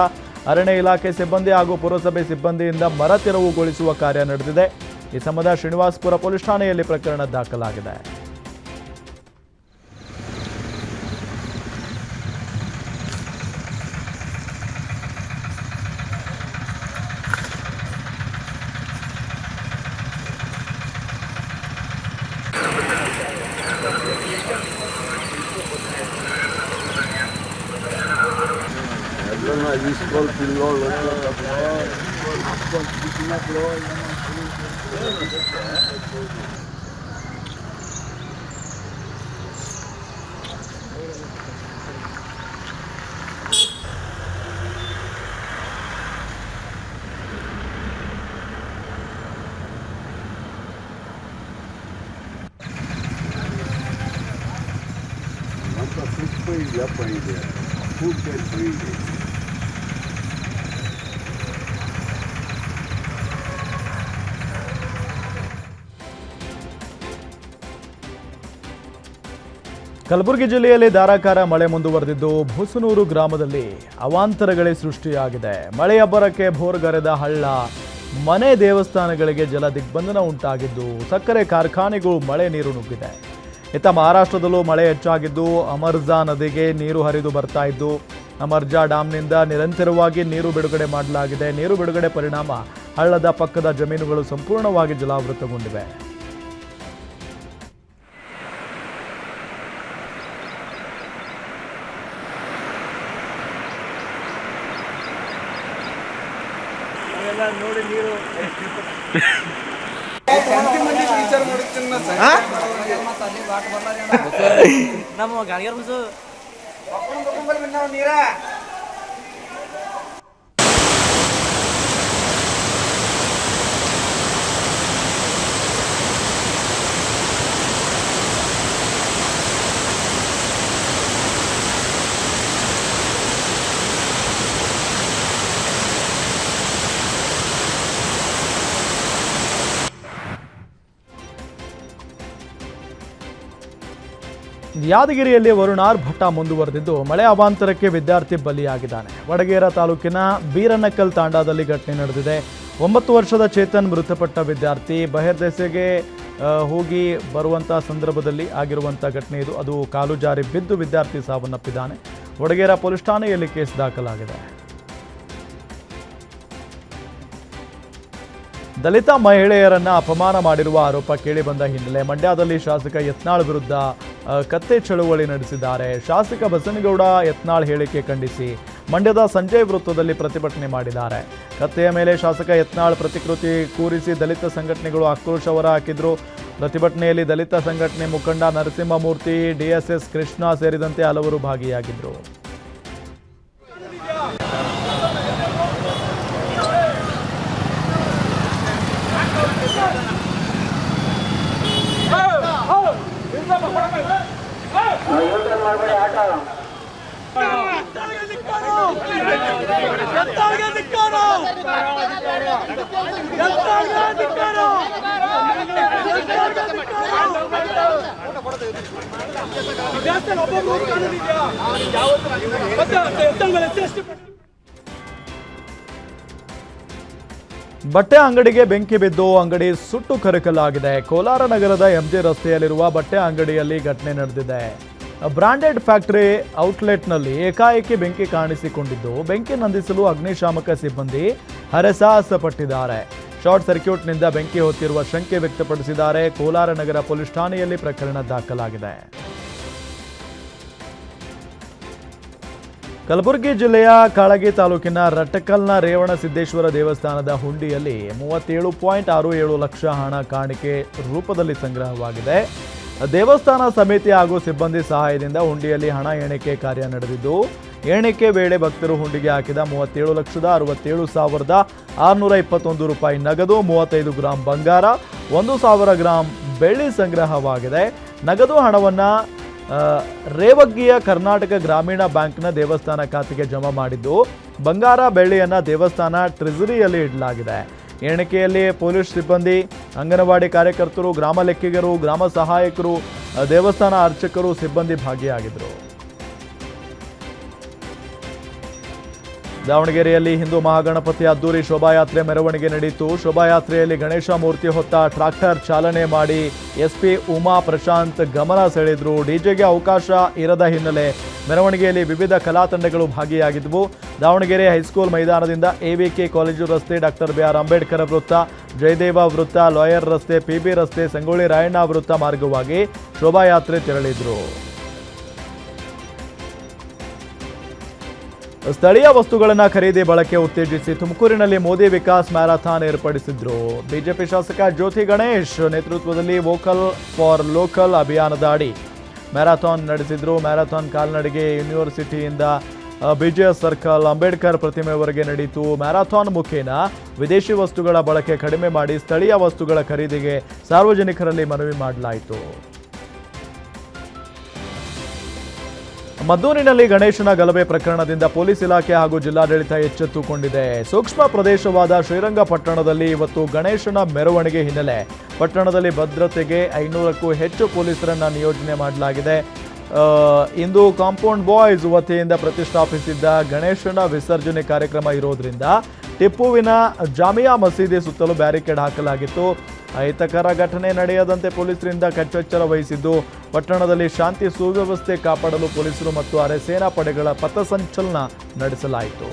ಅರಣ್ಯ ಇಲಾಖೆ ಸಿಬ್ಬಂದಿ ಹಾಗೂ ಪುರಸಭೆ ಸಿಬ್ಬಂದಿಯಿಂದ ಮರ ತೆರವುಗೊಳಿಸುವ ಕಾರ್ಯ ನಡೆದಿದೆ. ಈ ಸಂಬಂಧ ಶ್ರೀನಿವಾಸಪುರ ಪೊಲೀಸ್ ಠಾಣೆಯಲ್ಲಿ ಪ್ರಕರಣ ದಾಖಲಾಗಿದೆ. ಕಲಬುರಗಿ ಜಿಲ್ಲೆಯಲ್ಲಿ ಧಾರಾಕಾರ ಮಳೆ ಮುಂದುವರೆದಿದ್ದು ಭೂಸನೂರು ಗ್ರಾಮದಲ್ಲಿ ಅವಾಂತರಗಳೇ ಸೃಷ್ಟಿಯಾಗಿದೆ. ಮಳೆಯ ಅಬ್ಬರಕ್ಕೆ ಭೋರ್ಗರೆದ ಹಳ್ಳ, ಮನೆ ದೇವಸ್ಥಾನಗಳಿಗೆ ಜಲ ದಿಗ್ಬಂಧನ ಉಂಟಾಗಿದ್ದು ಸಕ್ಕರೆ ಕಾರ್ಖಾನೆಗೂ ಮಳೆ ನೀರು ನುಗ್ಗಿದೆ. ಇತ್ತ ಮಹಾರಾಷ್ಟ್ರದಲ್ಲೂ ಮಳೆ ಹೆಚ್ಚಾಗಿದ್ದು ಅಮರ್ಜಾ ನದಿಗೆ ನೀರು ಹರಿದು ಬರ್ತಾ ಇದ್ದು ಅಮರ್ಜಾ ಡ್ಯಾಂನಿಂದ ನಿರಂತರವಾಗಿ ನೀರು ಬಿಡುಗಡೆ ಮಾಡಲಾಗಿದೆ. ನೀರು ಬಿಡುಗಡೆ ಪರಿಣಾಮ ಹಳ್ಳದ ಪಕ್ಕದ ಜಮೀನುಗಳು ಸಂಪೂರ್ಣವಾಗಿ ಜಲಾವೃತಗೊಂಡಿವೆ. ನಮ್ಮ ಗಾಡಿಗಾರ ಯಾದಗಿರಿಯಲ್ಲಿ ವರುಣಾರ್ ಭಟ್ಟ ಮುಂದುವರೆದಿದ್ದು ಮಳೆ ಅವಾಂತರಕ್ಕೆ ವಿದ್ಯಾರ್ಥಿ ಬಲಿಯಾಗಿದ್ದಾನೆ. ವಡಗೇರ ತಾಲೂಕಿನ ಬೀರನಕಲ್ ತಾಂಡಾದಲ್ಲಿ ಘಟನೆ ನಡೆದಿದೆ. 9 ವರ್ಷದ ಚೇತನ್ ಮೃತಪಟ್ಟ ವಿದ್ಯಾರ್ಥಿ ಬಹಿರ್ದೆಸೆಗೆ ಹೋಗಿ ಬರುವಂಥ ಸಂದರ್ಭದಲ್ಲಿ ಆಗಿರುವಂಥ ಘಟನೆ ಇದು. ಅದು ಕಾಲು ಜಾರಿ ಬಿದ್ದು ವಿದ್ಯಾರ್ಥಿ ಸಾವನ್ನಪ್ಪಿದ್ದಾನೆ. ವಡಗೇರ ಪೊಲೀಸ್ ಠಾಣೆಯಲ್ಲಿ ಕೇಸ್ ದಾಖಲಾಗಿದೆ. ದಲಿತ ಮಹಿಳೆಯರನ್ನ ಅಪಮಾನ ಮಾಡಿರುವ ಆರೋಪ ಕೇಳಿಬಂದ ಹಿನ್ನೆಲೆ ಮಂಡ್ಯದಲ್ಲಿ ಶಾಸಕ ಯತ್ನಾಳ್ ವಿರುದ್ಧ ಕತ್ತೆ ಚಳುವಳಿ ನಡೆಸಿದ್ದಾರೆ. ಶಾಸಕ ಬಸನಗೌಡ ಯತ್ನಾಳ್ ಹೇಳಿಕೆ ಖಂಡಿಸಿ ಮಂಡ್ಯದ ಸಂಜಯ್ ವೃತ್ತದಲ್ಲಿ ಪ್ರತಿಭಟನೆ ಮಾಡಿದ್ದಾರೆ. ಕತ್ತೆಯ ಮೇಲೆ ಶಾಸಕ ಯತ್ನಾಳ್ ಪ್ರತಿಕೃತಿ ಕೂರಿಸಿ ದಲಿತ ಸಂಘಟನೆಗಳು ಆಕ್ರೋಶ ಹೊರಹಾಕಿದ್ರು. ಪ್ರತಿಭಟನೆಯಲ್ಲಿ ದಲಿತ ಸಂಘಟನೆ ಮುಖಂಡ ನರಸಿಂಹಮೂರ್ತಿ, ಡಿಎಸ್ಎಸ್ ಕೃಷ್ಣ ಸೇರಿದಂತೆ ಹಲವರು ಭಾಗಿಯಾಗಿದ್ದರು. ಬಟ್ಟೆ ಅಂಗಡಿಗೆ ಬೆಂಕಿ ಬಿದ್ದು ಅಂಗಡಿ ಸುಟ್ಟು ಕರಕಲಾಗಿದೆ. ಕೋಲಾರ ನಗರದ ಎಂಜೆ ರಸ್ತೆಯಲ್ಲಿರುವ ಬಟ್ಟೆ ಅಂಗಡಿಯಲ್ಲಿ ಘಟನೆ ನಡೆದಿದೆ. ಬ್ರಾಂಡೆಡ್ ಫ್ಯಾಕ್ಟರಿ ಔಟ್ಲೆಟ್ನಲ್ಲಿ ಏಕಾಏಕಿ ಬೆಂಕಿ ಕಾಣಿಸಿಕೊಂಡಿದ್ದು ಬೆಂಕಿ ನಂದಿಸಲು ಅಗ್ನಿಶಾಮಕ ಸಿಬ್ಬಂದಿ ಹರಸಾಹಸ ಪಟ್ಟಿದ್ದಾರೆ. ಶಾರ್ಟ್ ಸರ್ಕ್ಯೂಟ್ನಿಂದ ಬೆಂಕಿ ಹೊತ್ತಿರುವ ಶಂಕೆ ವ್ಯಕ್ತಪಡಿಸಿದ್ದಾರೆ. ಕೋಲಾರ ನಗರ ಪೊಲೀಸ್ ಠಾಣೆಯಲ್ಲಿ ಪ್ರಕರಣ ದಾಖಲಾಗಿದೆ. ಕಲಬುರಗಿ ಜಿಲ್ಲೆಯ ಕಾಳಗಿ ತಾಲೂಕಿನ ರಟ್ಟಕಲ್ನ ರೇವಣ ಸಿದ್ದೇಶ್ವರ ದೇವಸ್ಥಾನದ ಹುಂಡಿಯಲ್ಲಿ 37.67 ಲಕ್ಷ ಹಣ ಕಾಣಿಕೆ ರೂಪದಲ್ಲಿ ಸಂಗ್ರಹವಾಗಿದೆ. ದೇವಸ್ಥಾನ ಸಮಿತಿ ಹಾಗೂ ಸಿಬ್ಬಂದಿ ಸಹಾಯದಿಂದ ಹುಂಡಿಯಲ್ಲಿ ಹಣ ಎಣಿಕೆ ಕಾರ್ಯ ನಡೆದಿದ್ದು ಎಣಿಕೆ ವೇಳೆ ಭಕ್ತರು ಹುಂಡಿಗೆ ಹಾಕಿದ 37,67,621 ರೂಪಾಯಿ ನಗದು, 35 ಗ್ರಾಂ ಬಂಗಾರ, 1,000 ಗ್ರಾಂ ಬೆಳ್ಳಿ ಸಂಗ್ರಹವಾಗಿದೆ. ನಗದು ಹಣವನ್ನು ರೇವಗ್ಗಿಯ ಕರ್ನಾಟಕ ಗ್ರಾಮೀಣ ಬ್ಯಾಂಕ್ನ ದೇವಸ್ಥಾನ ಖಾತೆಗೆ ಜಮಾ ಮಾಡಿದ್ದು ಬಂಗಾರ ಬೆಳ್ಳಿಯನ್ನು ದೇವಸ್ಥಾನ ಟ್ರೆಜರಿಯಲ್ಲಿ ಇಡಲಾಗಿದೆ. ಎಣಿಕೆಯಲ್ಲಿ ಪೊಲೀಸ್ ಸಿಬ್ಬಂದಿ, ಅಂಗನವಾಡಿ ಕಾರ್ಯಕರ್ತರು, ಗ್ರಾಮ ಲೆಕ್ಕಿಗರು, ಗ್ರಾಮ ಸಹಾಯಕರು, ದೇವಸ್ಥಾನ ಅರ್ಚಕರು, ಸಿಬ್ಬಂದಿ ಭಾಗಿಯಾಗಿದ್ದರು. ದಾವಣಗೆರೆಯಲ್ಲಿ ಹಿಂದೂ ಮಹಾಗಣಪತಿ ಅದ್ದೂರಿ ಶೋಭಾಯಾತ್ರೆ ಮೆರವಣಿಗೆ ನಡೆಯಿತು. ಶೋಭಾಯಾತ್ರೆಯಲ್ಲಿ ಗಣೇಶ ಮೂರ್ತಿ ಹೊತ್ತ ಟ್ರಾಕ್ಟರ್ ಚಾಲನೆ ಮಾಡಿ ಎಸ್ಪಿ ಉಮಾ ಪ್ರಶಾಂತ್ ಗಮನ ಸೆಳೆದ್ರು. ಡಿಜೆಗೆ ಅವಕಾಶ ಇರದ ಹಿನ್ನೆಲೆ ಮೆರವಣಿಗೆಯಲ್ಲಿ ವಿವಿಧ ಕಲಾ ತಂಡಗಳು ಭಾಗಿಯಾಗಿದ್ದವು. ದಾವಣಗೆರೆ ಹೈಸ್ಕೂಲ್ ಮೈದಾನದಿಂದ ಎವಿಕೆ ಕಾಲೇಜು ರಸ್ತೆ, ಡಾಕ್ಟರ್ ಬಿಆರ್ ಅಂಬೇಡ್ಕರ್ ವೃತ್ತ, ಜಯದೇವ ವೃತ್ತ, ಲಾಯರ್ ರಸ್ತೆ, ಪಿಬಿ ರಸ್ತೆ, ಸಂಗೊಳ್ಳಿ ರಾಯಣ್ಣ ವೃತ್ತ ಮಾರ್ಗವಾಗಿ ಶೋಭಾಯಾತ್ರೆ ತೆರಳಿದ್ರು. ಸ್ಥಳೀಯ ವಸ್ತುಗಳನ್ನು ಖರೀದಿ ಬಳಕೆ ಉತ್ತೇಜಿಸಿ ತುಮಕೂರಿನಲ್ಲಿ ಮೋದಿ ವಿಕಾಸ್ ಮ್ಯಾರಥಾನ್ ಏರ್ಪಡಿಸಿದ್ರು. ಬಿಜೆಪಿ ಶಾಸಕ ಜ್ಯೋತಿ ಗಣೇಶ್ ನೇತೃತ್ವದಲ್ಲಿ ವೋಕಲ್ ಫಾರ್ ಲೋಕಲ್ ಅಭಿಯಾನದ ಅಡಿ ಮ್ಯಾರಥಾನ್ ನಡೆಸಿದ್ರು. ಮ್ಯಾರಥಾನ್ ಕಾಲ್ನಡಿಗೆ ಯೂನಿವರ್ಸಿಟಿಯಿಂದ ಬಿಜಿಎಸ್ ಸರ್ಕಲ್ ಅಂಬೇಡ್ಕರ್ ಪ್ರತಿಮೆವರೆಗೆ ನಡೆಯಿತು. ಮ್ಯಾರಥಾನ್ ಮುಖೇನ ವಿದೇಶಿ ವಸ್ತುಗಳ ಬಳಕೆ ಕಡಿಮೆ ಮಾಡಿ ಸ್ಥಳೀಯ ವಸ್ತುಗಳ ಖರೀದಿಗೆ ಸಾರ್ವಜನಿಕರಲ್ಲಿ ಮನವಿ ಮಾಡಲಾಯಿತು. ಮದ್ದೂರಿನಲ್ಲಿ ಗಣೇಶನ ಗಲಭೆ ಪ್ರಕರಣದಿಂದ ಪೊಲೀಸ್ ಇಲಾಖೆ ಹಾಗೂ ಜಿಲ್ಲಾಡಳಿತ ಎಚ್ಚೆತ್ತುಕೊಂಡಿದೆ. ಸೂಕ್ಷ್ಮ ಪ್ರದೇಶವಾದ ಶ್ರೀರಂಗಪಟ್ಟಣದಲ್ಲಿ ಇವತ್ತು ಗಣೇಶನ ಮೆರವಣಿಗೆ ಹಿನ್ನೆಲೆ ಪಟ್ಟಣದಲ್ಲಿ ಭದ್ರತೆಗೆ 500ಕ್ಕೂ ಹೆಚ್ಚು ಪೊಲೀಸರನ್ನ ನಿಯೋಜನೆ ಮಾಡಲಾಗಿದೆ. ಇಂದು ಕಾಂಪೌಂಡ್ ಬಾಯ್ಸ್ ವತಿಯಿಂದ ಪ್ರತಿಷ್ಠಾಪಿಸಿದ್ದ ಗಣೇಶನ ವಿಸರ್ಜನೆ ಕಾರ್ಯಕ್ರಮ ಇರೋದ್ರಿಂದ ಟಿಪ್ಪುವಿನ ಜಾಮಿಯಾ ಮಸೀದಿ ಸುತ್ತಲೂ ಬ್ಯಾರಿಕೇಡ್ ಹಾಕಲಾಗಿತ್ತು. ಅಹಿತಕರ ಘಟನೆ ನಡೆಯದಂತೆ ಪೊಲೀಸರಿಂದ ಕಟ್ಟೆಚ್ಚರ ವಹಿಸಿದ್ದು ಪಟ್ಟಣದಲ್ಲಿ ಶಾಂತಿ ಸುವ್ಯವಸ್ಥೆ ಕಾಪಾಡಲು ಪೊಲೀಸರು ಮತ್ತು ಅರೆ ಸೇನಾ ಪಡೆಗಳ ಪಥಸಂಚಲನ ನಡೆಸಲಾಯಿತು.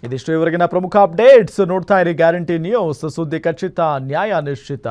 ಇದಿಷ್ಟು ಇವರೆಗಿನ ಪ್ರಮುಖ ಅಪ್ಡೇಟ್ಸ್. ನೋಡ್ತಾ ಇರಿ ಗ್ಯಾರಂಟಿ ನ್ಯೂಸ್, ಸುದ್ದಿ ಖಚಿತ, ನ್ಯಾಯ ನಿಶ್ಚಿತ.